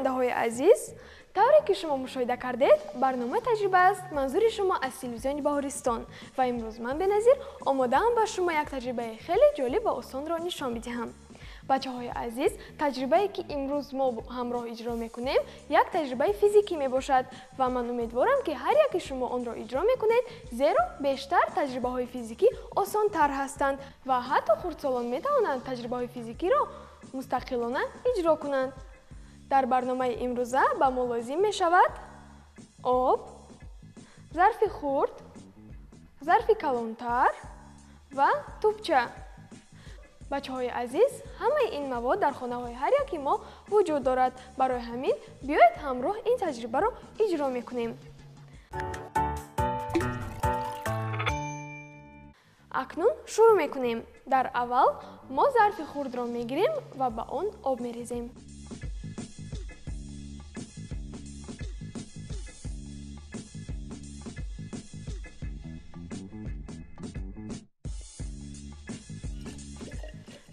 бинандаҳои азиз, тавре ки шумо мушоҳида кардед, барномаи таҷриба аст манзури шумо аз телевизиони Баҳористон ва имрӯз ман Беназир омодаам ба шумо як таҷрибаи хеле ҷолиб ва осонро нишон бидиҳам. бачаҳои азиз, таҷрибае ки имрӯз мо ҳамроҳ иҷро мекунем, як таҷрибаи физикӣ мебошад ва ман умедворам ки ҳар яки шумо онро иҷро мекунед, зеро бештар таҷрибаҳои физикӣ осонтар ҳастанд ва ҳатто хурдсолон метавонанд таҷрибаҳои физикиро мустақилона иҷро кунанд. дар барномаи имрӯза ба мо лозим мешавад об, зарфи хурд, зарфи калонтар ва тӯбча. бачаҳои азиз, ҳамаи ин мавод дар хонаҳои ҳар яки мо вуҷуд дорад. барои ҳамин биёед ҳамроҳ ин таҷрибаро иҷро мекунем. акнун шурӯъ мекунем. дар аввал мо зарфи хурдро мегирем ва ба он об мерезем.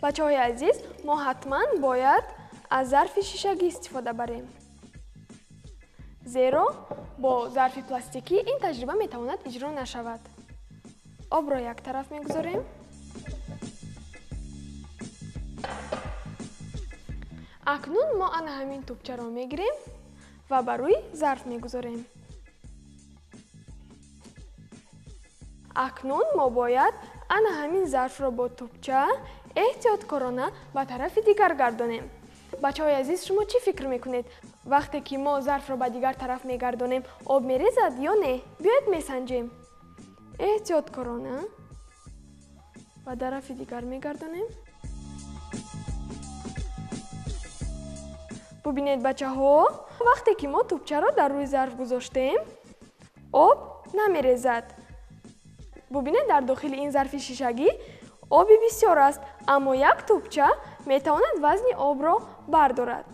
бачаҳои азиз, мо ҳатман бояд аз зарфи шишагӣ истифода барем. зеро бо зарфи пластикӣ ин таҷриба метавонад иҷро нашавад. обро як тараф мегузорем. акнун мо ана ҳамин тӯбчаро мегирем ва ба рӯи зарф мегузорем. акнун мо бояд ана ҳамин зарфро бо тӯбча эҳтиёткорона ба тарафи дигар гардонем. бачаҳои азиз, шумо чӣ фикр мекунед? вақте ки мо зарфро ба дигар тараф мегардонем, об мерезад ё не? биёед месанҷем. эҳтиёткорона ба тарафи дигар мегардонем. бубинед бачаҳо, вақте ки мо тӯбчаро дар рӯи зарф гузоштем, об намерезад. бубинед, дар дохили ин зарфи шишагӣ оби бисёр аст, аммо як тӯбча метавонад вазни обро бардорад.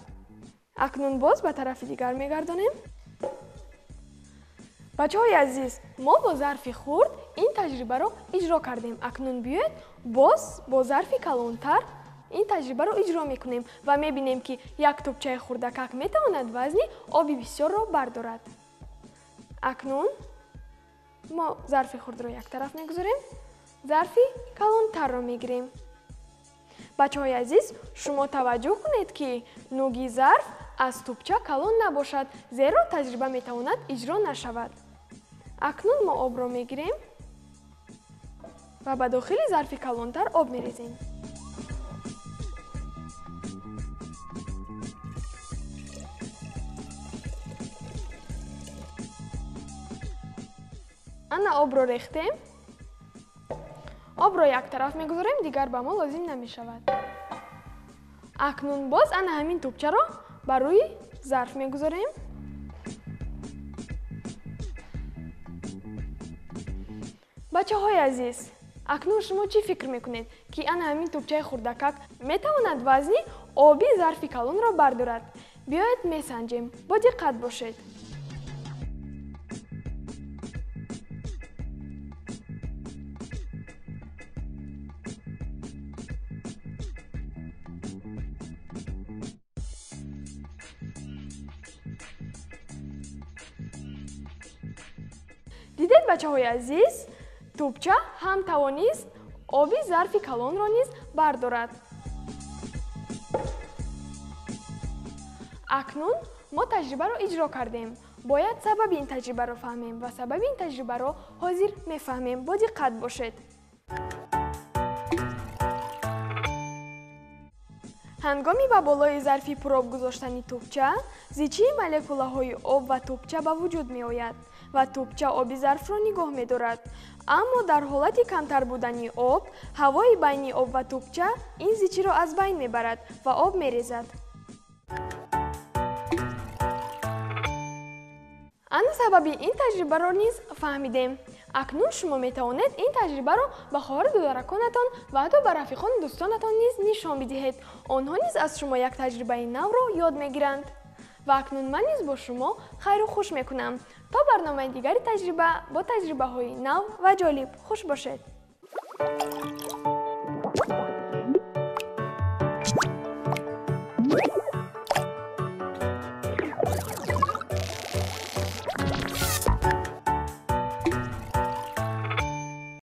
акнун боз ба тарафи дигар мегардонем. бачаҳои азиз, мо бо зарфи хурд ин таҷрибаро иҷро кардем. акнун биёед боз бо зарфи калонтар ин таҷрибаро иҷро мекунем ва мебинем ки як тӯбчаи хурдакак метавонад вазни оби бисёрро бардорад. акнун мо зарфи хурдро як тараф мегузорем, зарфи калонтарро мегирем. бачаҳои азиз, шумо таваҷҷӯҳ кунед ки нӯги зарф аз тӯбча калон набошад, зеро таҷриба метавонад иҷро нашавад. акнун мо обро мегирем ва ба дохили зарфи калонтар об мерезем. ана обро рехтем. обро як тараф мегузорем, дигар ба мо лозим намешавад. акнун боз ана ҳамин тӯбчаро ба рӯи зарф мегузорем. бачаҳои азиз, акнун шумо чӣ фикр мекунед, ки ана ҳамин тӯбчаи хурдакак метавонад вазни оби зарфи калонро бардорад? биёед месанҷем. бо диққат бошед. дидед бачаҳои азиз, тӯбча ҳам тавонист оби зарфи калонро низ бардорад. акнун мо таҷрибаро иҷро кардем. бояд сабаби ин таҷрибаро фаҳмем ва сабаби ин таҷрибаро ҳозир мефаҳмем. бо диққат бошед. ҳангоми ба болои зарфи пуроб гузоштани тӯбча, зичии молекулаҳои об ва тӯбча ба вуҷуд меояд ва тӯбча оби зарфро нигоҳ медорад. аммо дар ҳолати камтар будани об, ҳавои байни об ва тӯбча ин зичиро аз байн мебарад ва об мерезад. ана сабаби ин таҷрибаро низ фаҳмидем. акнун шумо метавонед ин таҷрибаро ба хоҳари дӯдараконатон ва ҳатто ба рафиқону дӯстонатон низ нишон бидиҳед. онҳо низ аз шумо як таҷрибаи навро ёд мегиранд. ва акнун ман низ бо шумо хайру хуш мекунам. то барномаи дигари таҷриба бо таҷрибаҳои нав ва ҷолиб. хуш бошед.